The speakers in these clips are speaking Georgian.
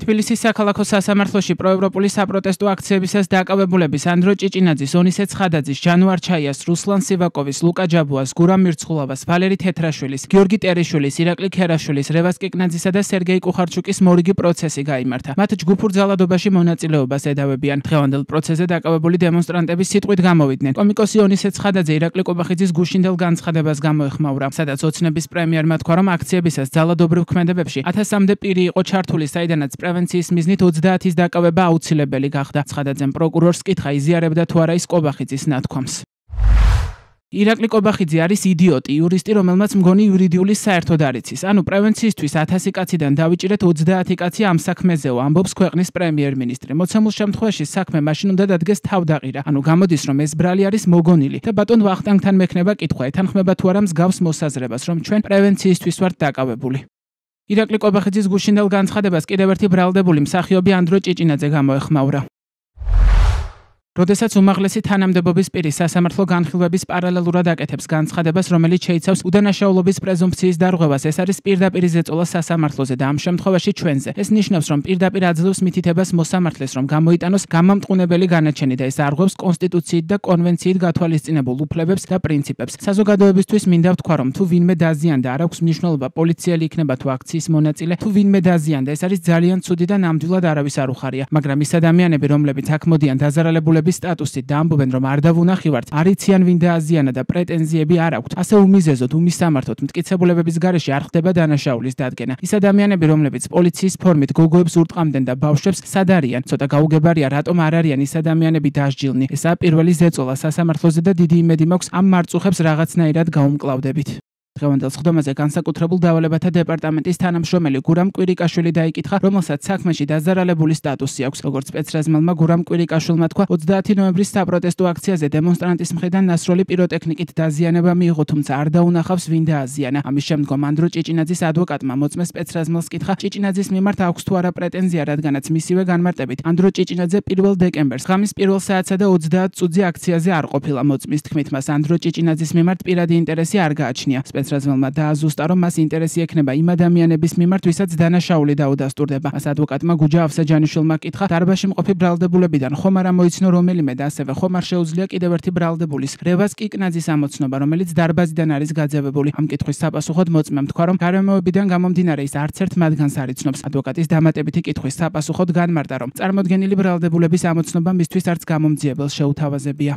თბილისის საქალაქო სასამართლოში პროევროპული საპროტესტო აქციებისას დაკავებულების ანდრო ჭიჭინაძის, ონისე ცხადაძის, ჯანუარ ჩაიას, რუსლან სივაკოვის, ლუკა ჯაბუას, გურამ მირცხულავას, ვალერი თეთრაშვილის, გიორგი ტერიშვილის, ირაკლი ქერაშვილის, რევას კიკნაძისა და სერგეი კუხარჩუკის მორიგი პროცესი გაიმართა. მათ ჯგუფურ ძალადობაში მონაწილეობას ედავებიან. დღევანდელ პროცესზე დაკავებული დემონსტრანტები სიტყვით გამოვიდნენ. კომიკოსი ონისე ცხადაძე ირაკლი კობახიძის გუშინდელ განცხადებას გამოეხმაურა, სადაც ოცნების პრემიერმა თქვა, რომ აქციებისას ძალადობრივ ქმედებებში 1000-მდე პირი იყო ჩართული, საიდანაც პრევენციის მიზნით 30-ის დაკავება აუცილებელი გახდა. ცხადაძემ პროკურორს კითხა, იზიარებდა თუ არა ის კობახიძის ნათქვამს. ირაკლი კობახიძე არის იდიოტი, იურისტი, რომელმაც მგონი იურიდიული საერთოდ არ იცის. ანუ პრევენციისთვის 1000 კაციდან დავიჭირეთ 30 კაცი ამ საქმეზეო, ამბობს ქვეყნის პრემიერ-მინისტრი. მოცემულ შემთხვევაში საქმე მაშინ უნდა დადგეს თავდაყირა. ანუ გამოდის, რომ ეს ბრალი არის მოგონილი და ბატონ ვახტანგთან მექნება კითხვა, ეთანხმება თუ არა მსგავს მოსაზრებას, რომ ჩვენ პრევენციისთვის ვართ დაკავებული. ირაკლი კობახიძის გუშინდელ განცხადებას კიდევ ერთი ბრალდებული მსახიობი ანდრო ჭიჭინაძე გამოეხმაურა. როდესაც უმაღლესი თანამდებობის პირი სასამართლო განხილვების პარალელურად აკეთებს განცხადებას, რომელიც შეიცავს უდანაშაულობის პრეზუმფციის დარღვევას, ეს არის პირდაპირ ზეწოლა სასამართლოზე და ამ შემთხვევაში ჩვენზე. ეს ნიშნავს, რომ პირდაპირ აძლევს მითითებას მოსამართლეს, რომ გამოიტანოს გამამტყუნებელი განაჩენი და ეს არღვევს კონსტიტუციით და კონვენციით გათვალისწინებულ უფლებებს და პრინციპებს. საზოგადოებისთვის მინდა ვთქვა, რომ თუ ვინმე დაზიანდა, არ აქვს მნიშვნელობა პოლიციელი იქნება თუ აქციის მონაწილე, თუ ვინმე დაზიანდა, ეს არის ძალიან ცუდი და ნამდვილად არავის არ უხარია. მაგრამ ის ადამიანები, რომლებიც აქ მოდიან დაზარალებულების სტატუსით და ამბობენ, რომ არ დავუნახივართ, არ იციან ვინ დააზიანა და პრეტენზიები არ აქვთ, ასე უმიზეზოდ, უმისამართოდ მტკიცებულებების გარეშე არ ხდება დანაშაულის დადგენა. ის ადამიანები, რომლებიც პოლიციის ფორმით გოგოებს ურტყამდნენ და ბავშვებს, სად არიან? ცოტა გაუგებარია, რატომ არ არიან ის ადამიანები დასჯილნი? ესაა პირველი ზეწოლა სასამართლოზე და დიდი იმედი მაქვს, ამ მარწუხებს რაღაცნაირად გაუმკლავდებით. დღევანდელ სხდომაზე განსაკუთრებულ დავალებათა დეპარტამენტის თანამშრომელი გურამ კვირიკაშვილი დაიკითხა, რომელსაც საქმეში დაზარალებული სტატუსი აქვს. როგორც სპეცრაზმელმა გურამ კვირიკაშვილმა თქვა, 30 ნოემბრის საპროტესტო აქციაზე დემონსტრანტის მხრიდან ნასროლი პიროტექნიკით დაზიანება მიიღო, თუმცა არ დაუნახავს ვინ დააზიანა. ამის შემდგომ ანდრო ჭიჭინაძის ადვოკატმა მოწმე სპეცრაზმელს კითხა, ჭიჭინაძის მიმართ აქვს თუ არა პრეტენზია, რადგანაც მისივე განმარტებით ანდრო ჭიჭინაძე 1 დეკემბერს ღამის 1 საათსა და 30 წუთზე აქციაზე არ ყოფილა. მოწმის თქმით, მას ანდრო ჭიჭინაძის მიმართ პირადი ინტერესი არ გააჩნია. სპეცრაზმელმა დააზუსტა, რომ მას ინტერესი ექნება იმ ადამიანების მიმართ, ვისაც დანაშაული დაუდასტურდება. მას ადვოკატმა გუჯა ავსაჯანიშვილმა კითხა, დარბაზში მყოფი ბრალდებულებიდან ხომ არ ამოიცნო რომელიმე და ასევე ხომ არ შეუძლია კიდევ ერთი ბრალდებულის, რევას კიკნაძის ამოცნობა, რომელიც დარბაზიდან არის გაძევებული. ამ კითხვის საპასუხოდ მოწმემ თქვა, რომ გარემოებიდან გამომდინარე ის არც ერთ მათგანს არ იცნობს. ადვოკატის დამატებითი კითხვის საპასუხოდ განმარტა, რომ წარმოდგენილი ბრალდებულების ამოცნობა მისთვის არც გამომძიებელს შეუთავაზებია.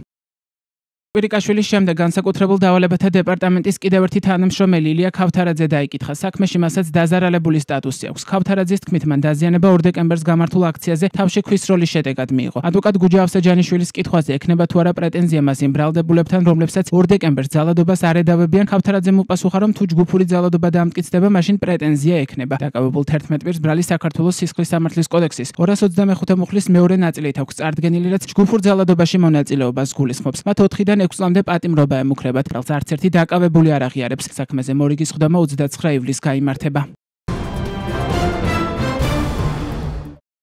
კვირიკაშვილის შემდეგ განსაკუთრებულ დავალებათა დეპარტამენტის კიდევ ერთი თანამშრომელი ილია ქავთარაძე დაიკითხა, საქმეში მასაც დაზარალებული სტატუსი აქვს. ქავთარაძის თქმით, მან დაზიანება 2 დეკემბერს გამართულ აქციაზე თავში ქვის როლის შედეგად მიიღო. ადვოკატ გუჯა ავსაჯანიშვილის კითხვაზე, ექნება თუ არა პრეტენზია მას იმ ბრალდებულებთან, რომლებსაც 2 დეკემბერს ძალადობას არ ედავებიან, ქავთარაძემ უპასუხა, რომ თუ ჯგუფური ძალადობა დაამტკიცდება, მაშინ პრეტენზია ექნება. დაკავებულ 11 პირს ბრალი საქართველოს სისხლის სამართლის კოდექსის 225 მუხლის მეორე ნაწილით აქვს წარდგენილი, რაც ჯგუფურ ძალადობაში მონაწილეობას გულისხმობს. მათ 4-დან 6 წლამდე პატიმრობა ემუქრებათ, რაც არც ერთი დაკავებული არ აღიარებს. საქმეზე მორიგი სხდომა 29 ივლისს გაიმართება.